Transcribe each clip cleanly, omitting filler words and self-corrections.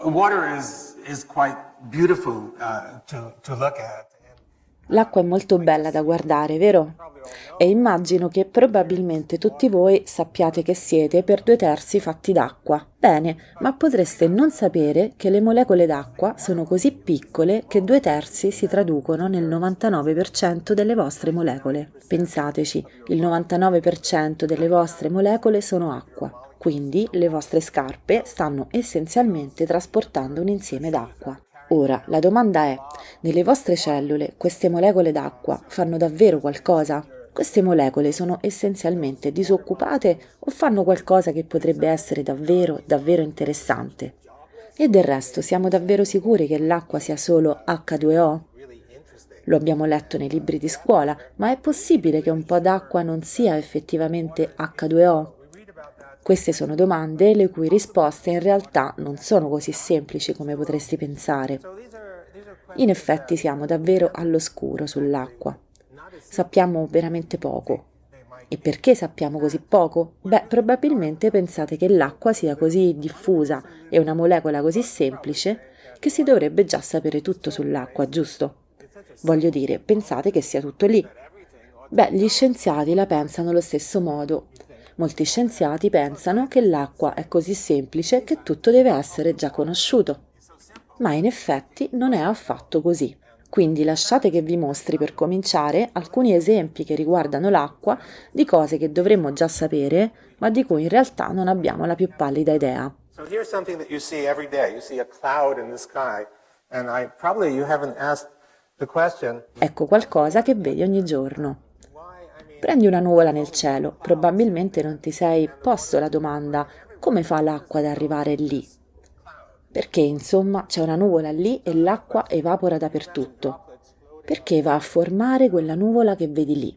water is quite beautiful to look at. L'acqua è molto bella da guardare, vero? E immagino che probabilmente tutti voi sappiate che siete per 2/3 fatti d'acqua. Bene, ma potreste non sapere che le molecole d'acqua sono così piccole che 2/3 si traducono nel 99% delle vostre molecole. Pensateci, il 99% delle vostre molecole sono acqua. Quindi le vostre scarpe stanno essenzialmente trasportando un insieme d'acqua. Ora, la domanda è, nelle vostre cellule queste molecole d'acqua fanno davvero qualcosa? Queste molecole sono essenzialmente disoccupate o fanno qualcosa che potrebbe essere davvero, davvero interessante? E del resto, siamo davvero sicuri che l'acqua sia solo H2O? Lo abbiamo letto nei libri di scuola, ma è possibile che un po' d'acqua non sia effettivamente H2O? Queste sono domande le cui risposte in realtà non sono così semplici come potresti pensare. In effetti siamo davvero all'oscuro sull'acqua. Sappiamo veramente poco. E perché sappiamo così poco? Beh, probabilmente pensate che l'acqua sia così diffusa e una molecola così semplice che si dovrebbe già sapere tutto sull'acqua, giusto? Voglio dire, pensate che sia tutto lì. Beh, gli scienziati la pensano allo stesso modo. Molti scienziati pensano che l'acqua è così semplice che tutto deve essere già conosciuto. Ma in effetti non è affatto così. Quindi lasciate che vi mostri per cominciare alcuni esempi che riguardano l'acqua di cose che dovremmo già sapere, ma di cui in realtà non abbiamo la più pallida idea. So here's something that you see every day. You see a cloud in the sky, and probably you haven't asked the question. Ecco qualcosa che vedi ogni giorno. Prendi una nuvola nel cielo, probabilmente non ti sei posto la domanda come fa l'acqua ad arrivare lì? Perché insomma c'è una nuvola lì e l'acqua evapora dappertutto. Perché va a formare quella nuvola che vedi lì?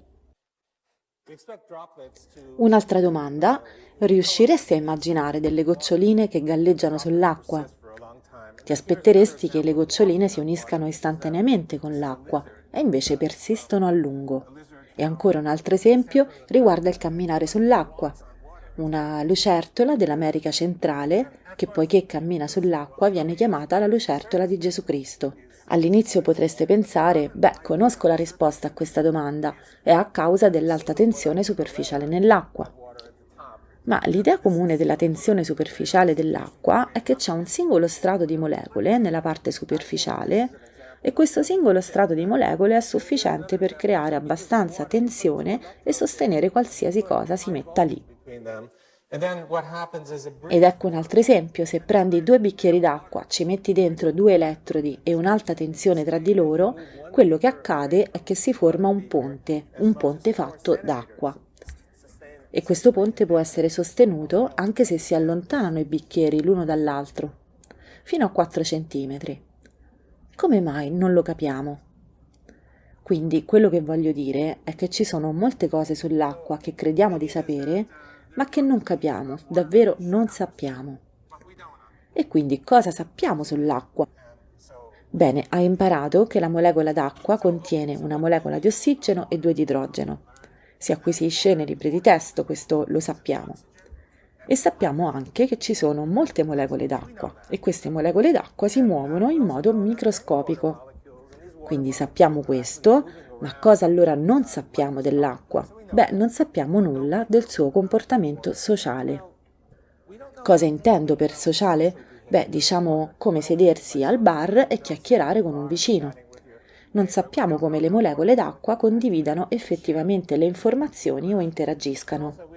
Un'altra domanda, riusciresti a immaginare delle goccioline che galleggiano sull'acqua? Ti aspetteresti che le goccioline si uniscano istantaneamente con l'acqua e invece persistono a lungo. E ancora un altro esempio riguarda il camminare sull'acqua. Una lucertola dell'America centrale, che poiché cammina sull'acqua viene chiamata la lucertola di Gesù Cristo. All'inizio potreste pensare, beh, conosco la risposta a questa domanda, è a causa dell'alta tensione superficiale nell'acqua. Ma l'idea comune della tensione superficiale dell'acqua è che c'è un singolo strato di molecole nella parte superficiale e questo singolo strato di molecole è sufficiente per creare abbastanza tensione e sostenere qualsiasi cosa si metta lì. Ed ecco un altro esempio, se prendi 2 bicchieri d'acqua, ci metti dentro 2 elettrodi e un'alta tensione tra di loro, quello che accade è che si forma un ponte fatto d'acqua. E questo ponte può essere sostenuto anche se si allontanano i bicchieri l'uno dall'altro, fino a 4 centimetri. Come mai? Non lo capiamo. Quindi quello che voglio dire è che ci sono molte cose sull'acqua che crediamo di sapere, ma che non capiamo, davvero non sappiamo. E quindi cosa sappiamo sull'acqua? Bene, hai imparato che la molecola d'acqua contiene una molecola di ossigeno e 2 di idrogeno. Si acquisisce nei libri di testo, questo lo sappiamo. E sappiamo anche che ci sono molte molecole d'acqua e queste molecole d'acqua si muovono in modo microscopico. Quindi sappiamo questo, ma cosa allora non sappiamo dell'acqua? Beh, non sappiamo nulla del suo comportamento sociale. Cosa intendo per sociale? Beh, diciamo come sedersi al bar e chiacchierare con un vicino. Non sappiamo come le molecole d'acqua condividano effettivamente le informazioni o interagiscano.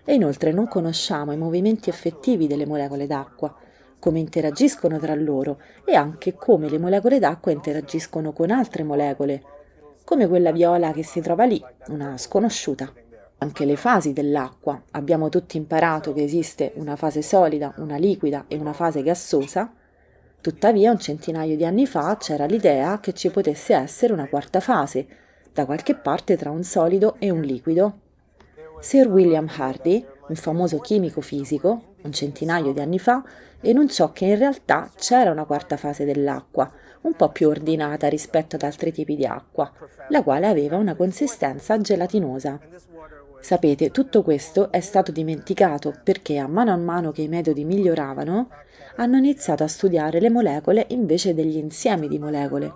E inoltre non conosciamo i movimenti effettivi delle molecole d'acqua, come interagiscono tra loro e anche come le molecole d'acqua interagiscono con altre molecole, come quella viola che si trova lì, una sconosciuta. Anche le fasi dell'acqua. Abbiamo tutti imparato che esiste una fase solida, una liquida e una fase gassosa. Tuttavia, un centinaio di anni fa c'era l'idea che ci potesse essere una quarta fase, da qualche parte tra un solido e un liquido. Sir William Hardy, un famoso chimico fisico, un centinaio di anni fa, enunciò che in realtà c'era una quarta fase dell'acqua, un po' più ordinata rispetto ad altri tipi di acqua, la quale aveva una consistenza gelatinosa. Sapete, tutto questo è stato dimenticato perché a mano che i metodi miglioravano, hanno iniziato a studiare le molecole invece degli insiemi di molecole.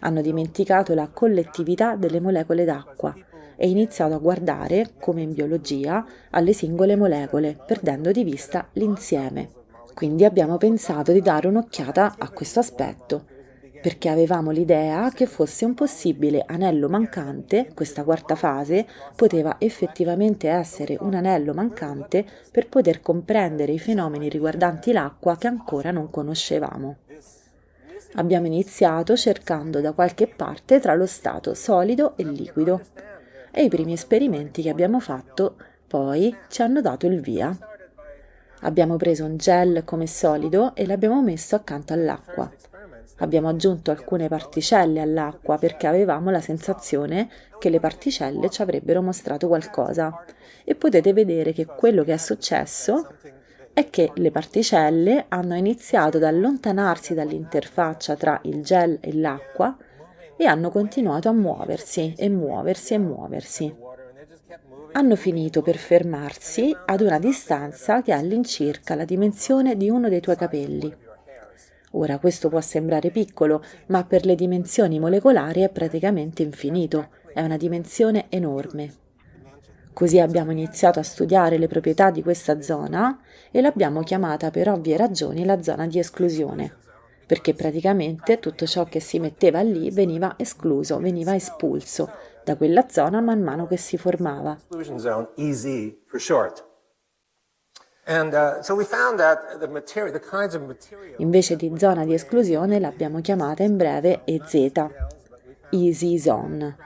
Hanno dimenticato la collettività delle molecole d'acqua e iniziato a guardare, come in biologia, alle singole molecole, perdendo di vista l'insieme. Quindi abbiamo pensato di dare un'occhiata a questo aspetto, perché avevamo l'idea che fosse un possibile anello mancante, questa quarta fase poteva effettivamente essere un anello mancante per poter comprendere i fenomeni riguardanti l'acqua che ancora non conoscevamo. Abbiamo iniziato cercando da qualche parte tra lo stato solido e liquido e i primi esperimenti che abbiamo fatto poi ci hanno dato il via. Abbiamo preso un gel come solido e l'abbiamo messo accanto all'acqua. Abbiamo aggiunto alcune particelle all'acqua perché avevamo la sensazione che le particelle ci avrebbero mostrato qualcosa. E potete vedere che quello che è successo è che le particelle hanno iniziato ad allontanarsi dall'interfaccia tra il gel e l'acqua e hanno continuato a muoversi e muoversi e muoversi. Hanno finito per fermarsi ad una distanza che è all'incirca la dimensione di uno dei tuoi capelli. Ora questo può sembrare piccolo, ma per le dimensioni molecolari è praticamente infinito, è una dimensione enorme. Così abbiamo iniziato a studiare le proprietà di questa zona e l'abbiamo chiamata per ovvie ragioni la zona di esclusione, perché praticamente tutto ciò che si metteva lì veniva escluso, veniva espulso da quella zona man mano che si formava. Exclusion zone, EZ for short. And so we found that the kinds of material. Invece di zona di esclusione l'abbiamo chiamata in breve EZ, Easy Zone.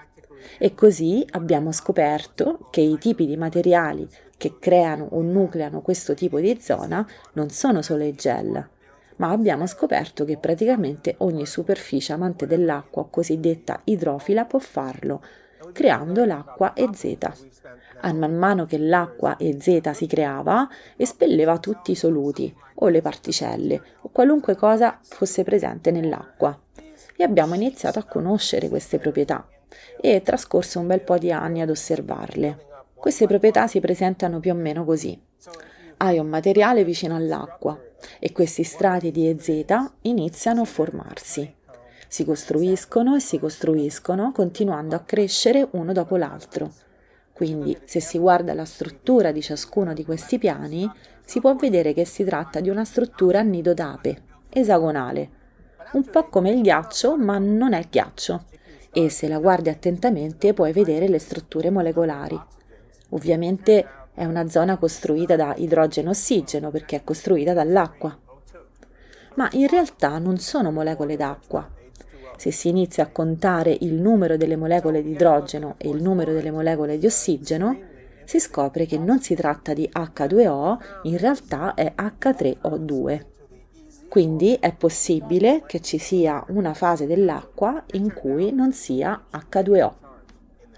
E così abbiamo scoperto che i tipi di materiali che creano o nucleano questo tipo di zona non sono solo i gel, ma abbiamo scoperto che praticamente ogni superficie amante dell'acqua cosiddetta idrofila può farlo, creando l'acqua EZ. A man mano che l'acqua EZ si creava, espelleva tutti i soluti o le particelle o qualunque cosa fosse presente nell'acqua. E abbiamo iniziato a conoscere queste proprietà e è trascorso un bel po' di anni ad osservarle. Queste proprietà si presentano più o meno così. Hai un materiale vicino all'acqua e questi strati di EZ iniziano a formarsi. Si costruiscono e si costruiscono continuando a crescere uno dopo l'altro. Quindi, se si guarda la struttura di ciascuno di questi piani, si può vedere che si tratta di una struttura a nido d'ape, esagonale, un po' come il ghiaccio, ma non è ghiaccio. E se la guardi attentamente puoi vedere le strutture molecolari. Ovviamente è una zona costruita da idrogeno-ossigeno perché è costruita dall'acqua. Ma in realtà non sono molecole d'acqua. Se si inizia a contare il numero delle molecole di idrogeno e il numero delle molecole di ossigeno, si scopre che non si tratta di H2O, in realtà è H3O2. Quindi è possibile che ci sia una fase dell'acqua in cui non sia H2O.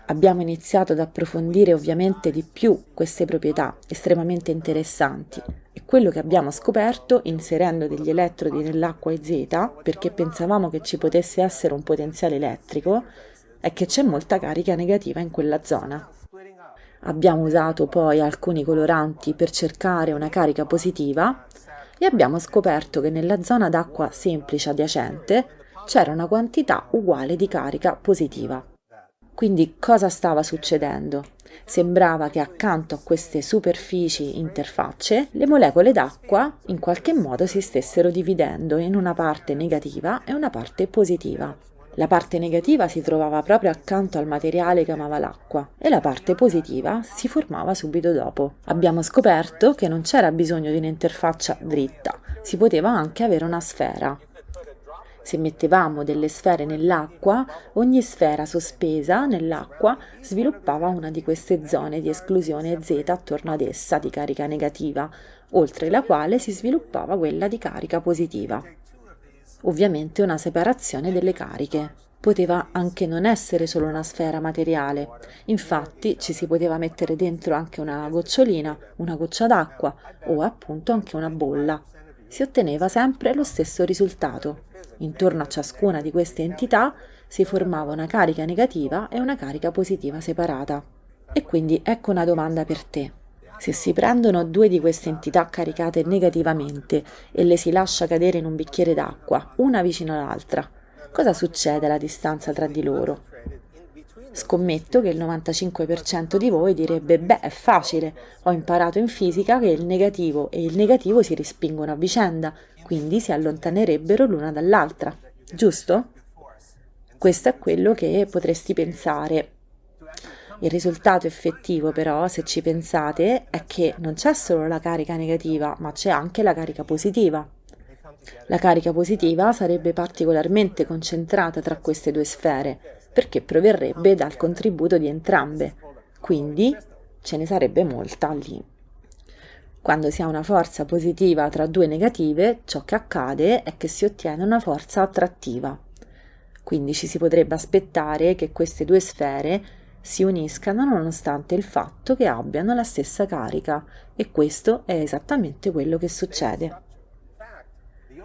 Abbiamo iniziato ad approfondire ovviamente di più queste proprietà estremamente interessanti e quello che abbiamo scoperto inserendo degli elettrodi nell'acqua EZ, perché pensavamo che ci potesse essere un potenziale elettrico, è che c'è molta carica negativa in quella zona. Abbiamo usato poi alcuni coloranti per cercare una carica positiva e abbiamo scoperto che nella zona d'acqua semplice adiacente c'era una quantità uguale di carica positiva. Quindi cosa stava succedendo? Sembrava che accanto a queste superfici interfacce le molecole d'acqua in qualche modo si stessero dividendo in una parte negativa e una parte positiva. La parte negativa si trovava proprio accanto al materiale che amava l'acqua e la parte positiva si formava subito dopo. Abbiamo scoperto che non c'era bisogno di un'interfaccia dritta, si poteva anche avere una sfera. Se mettevamo delle sfere nell'acqua, ogni sfera sospesa nell'acqua sviluppava una di queste zone di esclusione Z attorno ad essa di carica negativa, oltre la quale si sviluppava quella di carica positiva. Ovviamente una separazione delle cariche. Poteva anche non essere solo una sfera materiale, infatti ci si poteva mettere dentro anche una gocciolina, una goccia d'acqua o appunto anche una bolla. Si otteneva sempre lo stesso risultato. Intorno a ciascuna di queste entità si formava una carica negativa e una carica positiva separata. E quindi ecco una domanda per te. Se si prendono due di queste entità caricate negativamente e le si lascia cadere in un bicchiere d'acqua, una vicino all'altra, cosa succede alla distanza tra di loro? Scommetto che il 95% di voi direbbe: beh, è facile, ho imparato in fisica che il negativo e il negativo si respingono a vicenda, quindi si allontanerebbero l'una dall'altra, giusto? Questo è quello che potresti pensare. Il risultato effettivo però, se ci pensate, è che non c'è solo la carica negativa, ma c'è anche la carica positiva. La carica positiva sarebbe particolarmente concentrata tra queste due sfere, perché proverrebbe dal contributo di entrambe, quindi ce ne sarebbe molta lì. Quando si ha una forza positiva tra due negative, ciò che accade è che si ottiene una forza attrattiva. Quindi ci si potrebbe aspettare che queste due sfere si uniscano nonostante il fatto che abbiano la stessa carica, e questo è esattamente quello che succede.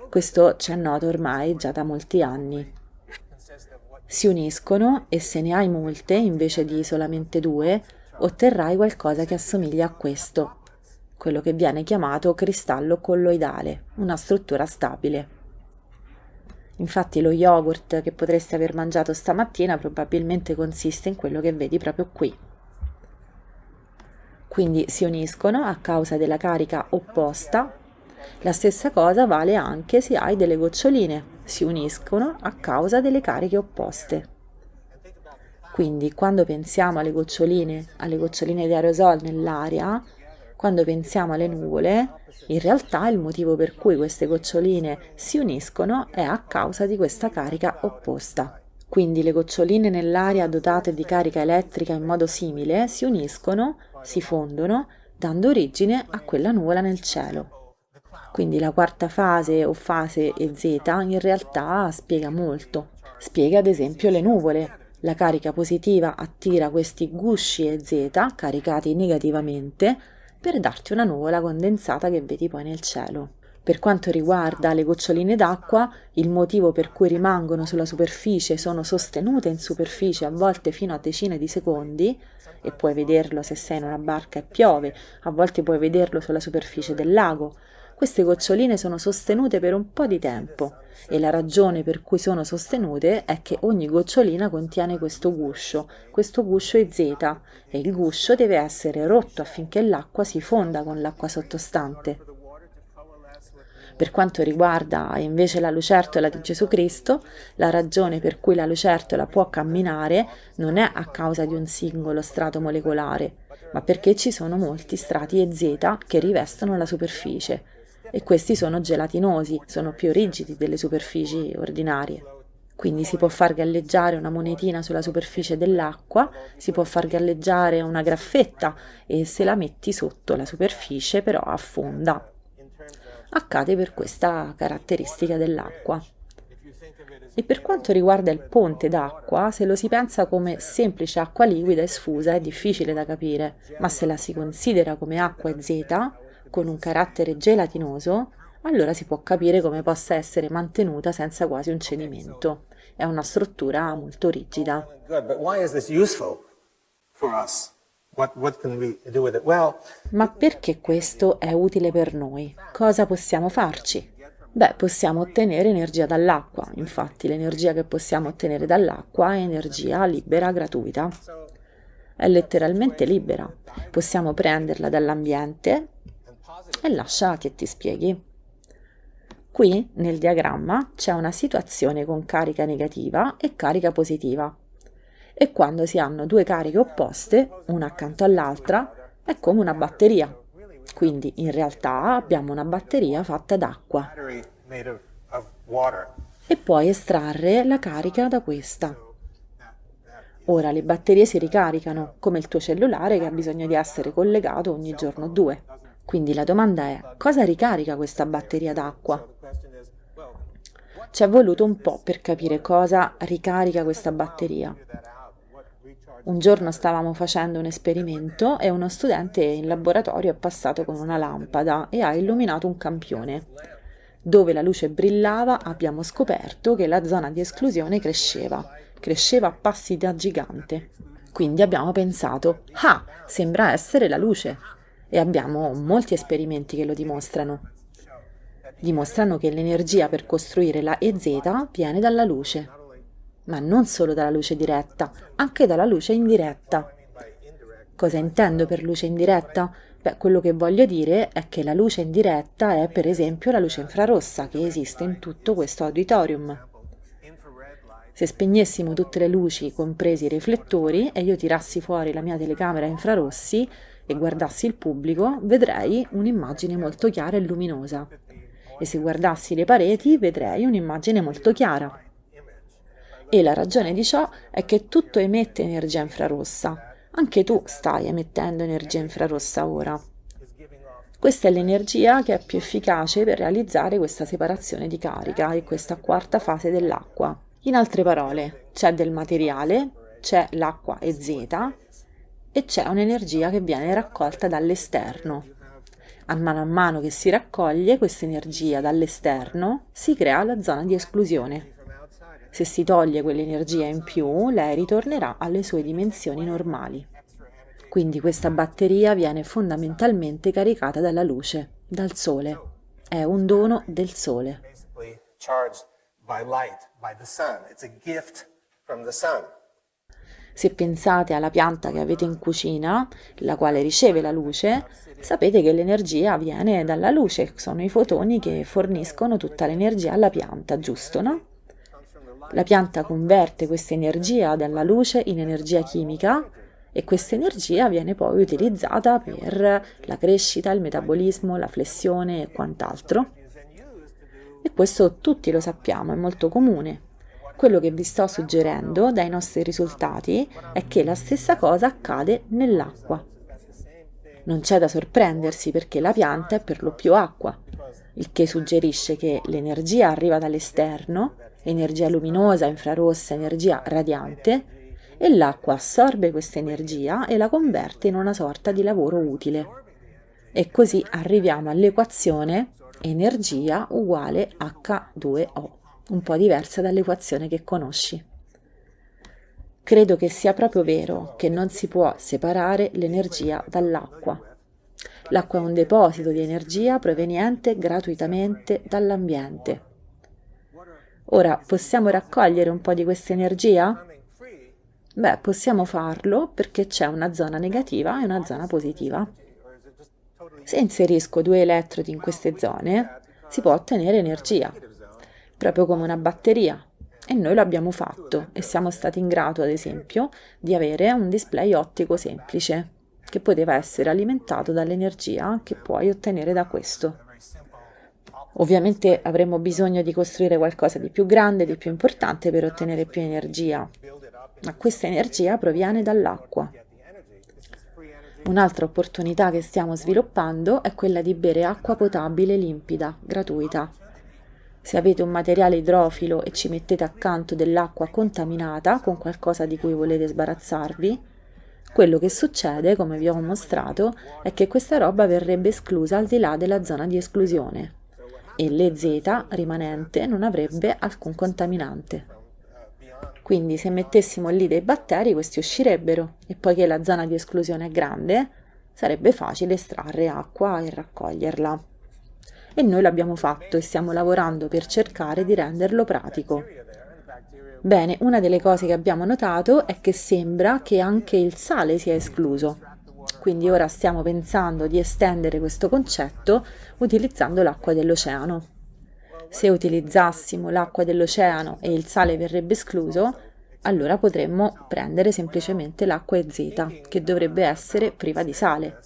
Questo ci è noto ormai già da molti anni. Si uniscono e se ne hai molte invece di solamente due, otterrai qualcosa che assomiglia a questo, quello che viene chiamato cristallo colloidale, una struttura stabile. Infatti lo yogurt che potresti aver mangiato stamattina probabilmente consiste in quello che vedi proprio qui. Quindi si uniscono a causa della carica opposta. La stessa cosa vale anche se hai delle goccioline, si uniscono a causa delle cariche opposte. Quindi quando pensiamo alle goccioline di aerosol nell'aria, quando pensiamo alle nuvole, in realtà il motivo per cui queste goccioline si uniscono è a causa di questa carica opposta. Quindi le goccioline nell'aria dotate di carica elettrica in modo simile si uniscono, si fondono, dando origine a quella nuvola nel cielo. Quindi la quarta fase o fase EZ in realtà spiega molto. Spiega ad esempio le nuvole. La carica positiva attira questi gusci EZ caricati negativamente per darti una nuvola condensata che vedi poi nel cielo. Per quanto riguarda le goccioline d'acqua, il motivo per cui rimangono sulla superficie, sono sostenute in superficie a volte fino a decine di secondi, e puoi vederlo se sei in una barca e piove, a volte puoi vederlo sulla superficie del lago. Queste goccioline sono sostenute per un po' di tempo e la ragione per cui sono sostenute è che ogni gocciolina contiene questo guscio è Z, e il guscio deve essere rotto affinché l'acqua si fonda con l'acqua sottostante. Per quanto riguarda invece la lucertola di Gesù Cristo, la ragione per cui la lucertola può camminare non è a causa di un singolo strato molecolare, ma perché ci sono molti strati EZ che rivestono la superficie, e questi sono gelatinosi, sono più rigidi delle superfici ordinarie. Quindi si può far galleggiare una monetina sulla superficie dell'acqua, si può far galleggiare una graffetta e se la metti sotto la superficie però affonda. Accade per questa caratteristica dell'acqua. E per quanto riguarda il ponte d'acqua, se lo si pensa come semplice acqua liquida e sfusa è difficile da capire, ma se la si considera come acqua EZ, con un carattere gelatinoso, allora si può capire come possa essere mantenuta senza quasi un cedimento. È una struttura molto rigida. Ma perché questo è utile per noi? Cosa possiamo farci? Beh, possiamo ottenere energia dall'acqua, infatti l'energia che possiamo ottenere dall'acqua è energia libera, gratuita. È letteralmente libera. Possiamo prenderla dall'ambiente e lascia che ti spieghi. Qui nel diagramma c'è una situazione con carica negativa e carica positiva. E quando si hanno due cariche opposte, una accanto all'altra, è come una batteria. Quindi in realtà abbiamo una batteria fatta d'acqua e puoi estrarre la carica da questa. Ora le batterie si ricaricano, come il tuo cellulare che ha bisogno di essere collegato ogni giorno o due. Quindi la domanda è: cosa ricarica questa batteria d'acqua? Ci è voluto un po' per capire cosa ricarica questa batteria. Un giorno stavamo facendo un esperimento e uno studente in laboratorio è passato con una lampada e ha illuminato un campione. Dove la luce brillava abbiamo scoperto che la zona di esclusione cresceva a passi da gigante. Quindi abbiamo pensato, ah, sembra essere la luce. E abbiamo molti esperimenti che lo dimostrano. Dimostrano che l'energia per costruire la EZ viene dalla luce, ma non solo dalla luce diretta, anche dalla luce indiretta. Cosa intendo per luce indiretta? Beh, quello che voglio dire è che la luce indiretta è per esempio la luce infrarossa che esiste in tutto questo auditorium. Se spegnessimo tutte le luci, compresi i riflettori, e io tirassi fuori la mia telecamera infrarossi e guardassi il pubblico, vedrei un'immagine molto chiara e luminosa. E se guardassi le pareti, vedrei un'immagine molto chiara. E la ragione di ciò è che tutto emette energia infrarossa. Anche tu stai emettendo energia infrarossa ora. Questa è l'energia che è più efficace per realizzare questa separazione di carica e questa quarta fase dell'acqua. In altre parole, c'è del materiale, c'è l'acqua EZ e c'è un'energia che viene raccolta dall'esterno. A mano che si raccoglie questa energia dall'esterno, si crea la zona di esclusione. Se si toglie quell'energia in più, lei ritornerà alle sue dimensioni normali. Quindi questa batteria viene fondamentalmente caricata dalla luce, dal sole. È un dono del sole. Se pensate alla pianta che avete in cucina, la quale riceve la luce, sapete che l'energia viene dalla luce, sono i fotoni che forniscono tutta l'energia alla pianta, giusto, no? La pianta converte questa energia dalla luce in energia chimica e questa energia viene poi utilizzata per la crescita, il metabolismo, la flessione e quant'altro. E questo tutti lo sappiamo, è molto comune. Quello che vi sto suggerendo dai nostri risultati è che la stessa cosa accade nell'acqua. Non c'è da sorprendersi perché la pianta è per lo più acqua, il che suggerisce che l'energia arriva dall'esterno, energia luminosa, infrarossa, energia radiante, e l'acqua assorbe questa energia e la converte in una sorta di lavoro utile. E così arriviamo all'equazione energia uguale H2O, un po' diversa dall'equazione che conosci. Credo che sia proprio vero che non si può separare l'energia dall'acqua. L'acqua è un deposito di energia proveniente gratuitamente dall'ambiente. Ora, possiamo raccogliere un po' di questa energia? Beh, possiamo farlo perché c'è una zona negativa e una zona positiva. Se inserisco due elettrodi in queste zone, si può ottenere energia, proprio come una batteria. E noi lo abbiamo fatto e siamo stati in grado, ad esempio, di avere un display ottico semplice, che poteva essere alimentato dall'energia che puoi ottenere da questo. Ovviamente avremmo bisogno di costruire qualcosa di più grande, di più importante per ottenere più energia, ma questa energia proviene dall'acqua. Un'altra opportunità che stiamo sviluppando è quella di bere acqua potabile limpida, gratuita. Se avete un materiale idrofilo e ci mettete accanto dell'acqua contaminata con qualcosa di cui volete sbarazzarvi, quello che succede, come vi ho mostrato, è che questa roba verrebbe esclusa al di là della zona di esclusione e l'EZ rimanente non avrebbe alcun contaminante. Quindi se mettessimo lì dei batteri, questi uscirebbero e poiché la zona di esclusione è grande, sarebbe facile estrarre acqua e raccoglierla. E noi l'abbiamo fatto e stiamo lavorando per cercare di renderlo pratico. Bene, una delle cose che abbiamo notato è che sembra che anche il sale sia escluso. Quindi ora stiamo pensando di estendere questo concetto utilizzando l'acqua dell'oceano. Se utilizzassimo l'acqua dell'oceano e il sale verrebbe escluso, allora potremmo prendere semplicemente l'acqua EZ, che dovrebbe essere priva di sale.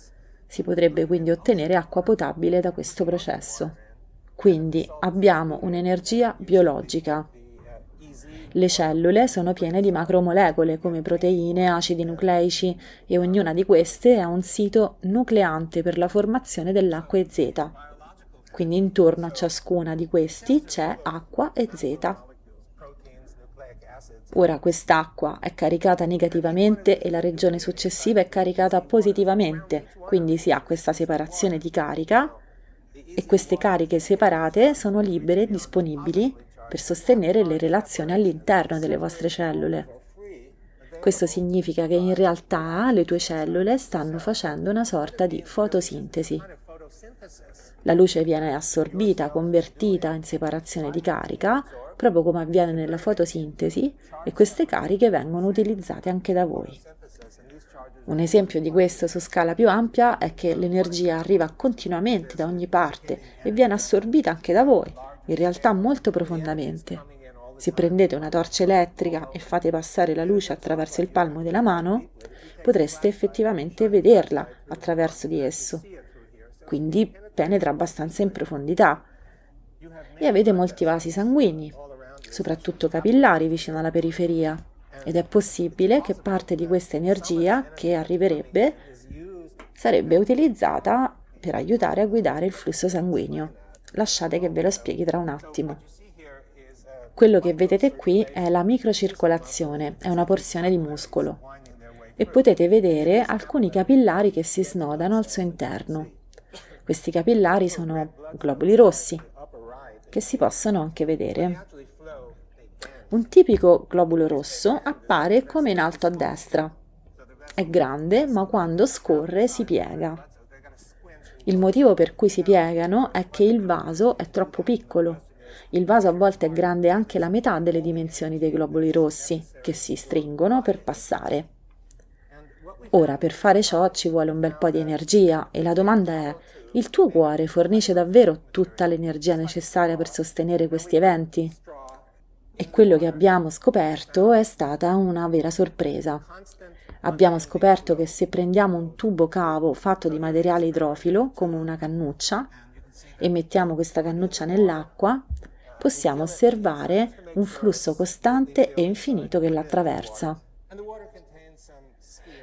Si potrebbe quindi ottenere acqua potabile da questo processo. Quindi abbiamo un'energia biologica. Le cellule sono piene di macromolecole come proteine, acidi nucleici e ognuna di queste ha un sito nucleante per la formazione dell'acqua EZ. Quindi intorno a ciascuna di questi c'è acqua EZ. Ora quest'acqua è caricata negativamente e la regione successiva è caricata positivamente, quindi si ha questa separazione di carica e queste cariche separate sono libere e disponibili per sostenere le relazioni all'interno delle vostre cellule. Questo significa che in realtà le tue cellule stanno facendo una sorta di fotosintesi. La luce viene assorbita, convertita in separazione di carica, proprio come avviene nella fotosintesi, e queste cariche vengono utilizzate anche da voi. Un esempio di questo su scala più ampia è che l'energia arriva continuamente da ogni parte e viene assorbita anche da voi, in realtà molto profondamente. Se prendete una torcia elettrica e fate passare la luce attraverso il palmo della mano, potreste effettivamente vederla attraverso di esso. Quindi penetra abbastanza in profondità. E avete molti vasi sanguigni, soprattutto capillari vicino alla periferia, ed è possibile che parte di questa energia che arriverebbe sarebbe utilizzata per aiutare a guidare il flusso sanguigno. Lasciate che ve lo spieghi tra un attimo. Quello che vedete qui è la microcircolazione, è una porzione di muscolo, e potete vedere alcuni capillari che si snodano al suo interno. Questi capillari sono globuli rossi, che si possono anche vedere. Un tipico globulo rosso appare come in alto a destra. È grande, ma quando scorre si piega. Il motivo per cui si piegano è che il vaso è troppo piccolo. Il vaso a volte è grande anche la metà delle dimensioni dei globuli rossi, che si stringono per passare. Ora, per fare ciò ci vuole un bel po' di energia e la domanda è: il tuo cuore fornisce davvero tutta l'energia necessaria per sostenere questi eventi? E quello che abbiamo scoperto è stata una vera sorpresa. Abbiamo scoperto che se prendiamo un tubo cavo fatto di materiale idrofilo, come una cannuccia, e mettiamo questa cannuccia nell'acqua, possiamo osservare un flusso costante e infinito che l'attraversa.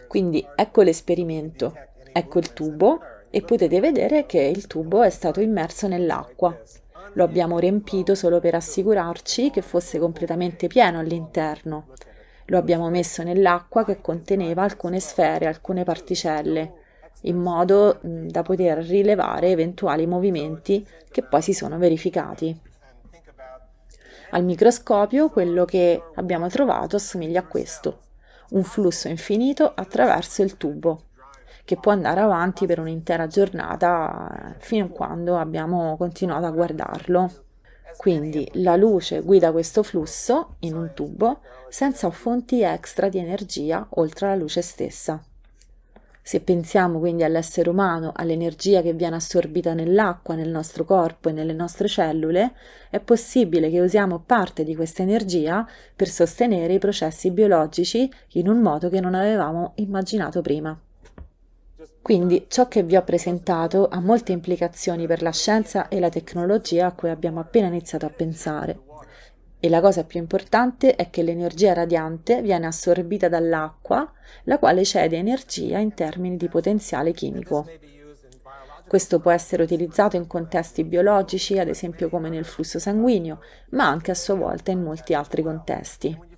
Quindi ecco l'esperimento, ecco il tubo, e potete vedere che il tubo è stato immerso nell'acqua. Lo abbiamo riempito solo per assicurarci che fosse completamente pieno all'interno. Lo abbiamo messo nell'acqua che conteneva alcune sfere, alcune particelle, in modo da poter rilevare eventuali movimenti che poi si sono verificati. Al microscopio quello che abbiamo trovato assomiglia a questo: un flusso infinito attraverso il tubo, che può andare avanti per un'intera giornata fino a quando abbiamo continuato a guardarlo. Quindi la luce guida questo flusso in un tubo senza fonti extra di energia oltre alla luce stessa. Se pensiamo quindi all'essere umano, all'energia che viene assorbita nell'acqua, nel nostro corpo e nelle nostre cellule, è possibile che usiamo parte di questa energia per sostenere i processi biologici in un modo che non avevamo immaginato prima. Quindi ciò che vi ho presentato ha molte implicazioni per la scienza e la tecnologia a cui abbiamo appena iniziato a pensare. E la cosa più importante è che l'energia radiante viene assorbita dall'acqua, la quale cede energia in termini di potenziale chimico. Questo può essere utilizzato in contesti biologici, ad esempio come nel flusso sanguigno, ma anche a sua volta in molti altri contesti.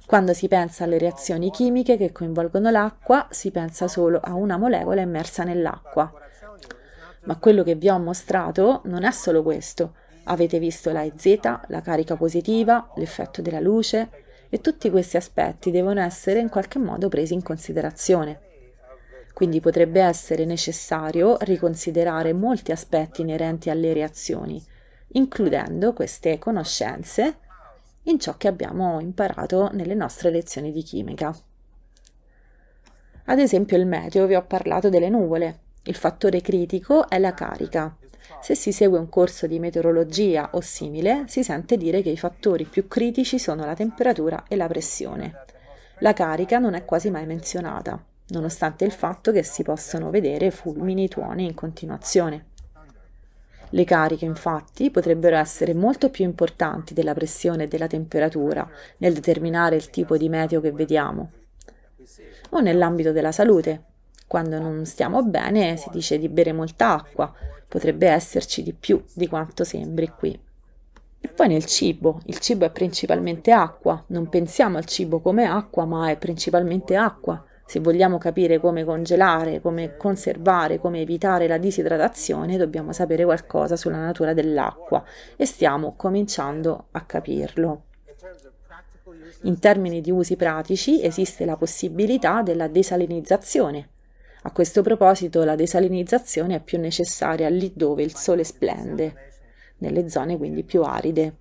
Quando si pensa alle reazioni chimiche che coinvolgono l'acqua, si pensa solo a una molecola immersa nell'acqua. Ma quello che vi ho mostrato non è solo questo. Avete visto la EZ, la carica positiva, l'effetto della luce, e tutti questi aspetti devono essere in qualche modo presi in considerazione. Quindi potrebbe essere necessario riconsiderare molti aspetti inerenti alle reazioni, includendo queste conoscenze in ciò che abbiamo imparato nelle nostre lezioni di chimica. Ad esempio il meteo, vi ho parlato delle nuvole. Il fattore critico è la carica. Se si segue un corso di meteorologia o simile, si sente dire che i fattori più critici sono la temperatura e la pressione. La carica non è quasi mai menzionata, nonostante il fatto che si possono vedere fulmini, tuoni in continuazione. Le cariche, infatti, potrebbero essere molto più importanti della pressione e della temperatura nel determinare il tipo di meteo che vediamo. O nell'ambito della salute. Quando non stiamo bene si dice di bere molta acqua, potrebbe esserci di più di quanto sembri qui. E poi nel cibo, il cibo è principalmente acqua, non pensiamo al cibo come acqua, ma è principalmente acqua. Se vogliamo capire come congelare, come conservare, come evitare la disidratazione, dobbiamo sapere qualcosa sulla natura dell'acqua e stiamo cominciando a capirlo. In termini di usi pratici esiste la possibilità della desalinizzazione. A questo proposito la desalinizzazione è più necessaria lì dove il sole splende, nelle zone quindi più aride.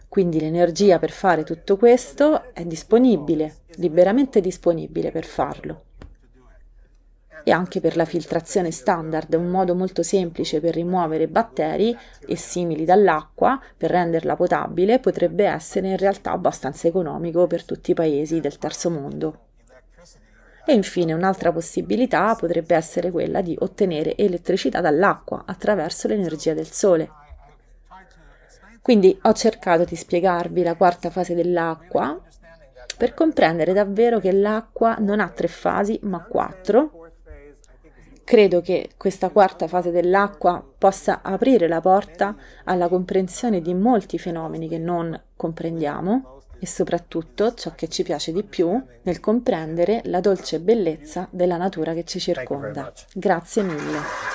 Quindi l'energia per fare tutto questo è disponibile, liberamente disponibile per farlo. E anche per la filtrazione standard, un modo molto semplice per rimuovere batteri e simili dall'acqua per renderla potabile, potrebbe essere in realtà abbastanza economico per tutti i paesi del terzo mondo. E infine un'altra possibilità potrebbe essere quella di ottenere elettricità dall'acqua attraverso l'energia del sole. Quindi ho cercato di spiegarvi la quarta fase dell'acqua per comprendere davvero che l'acqua non ha 3 fasi ma 4. Credo che questa quarta fase dell'acqua possa aprire la porta alla comprensione di molti fenomeni che non comprendiamo e soprattutto, ciò che ci piace di più, nel comprendere la dolce bellezza della natura che ci circonda. Grazie mille.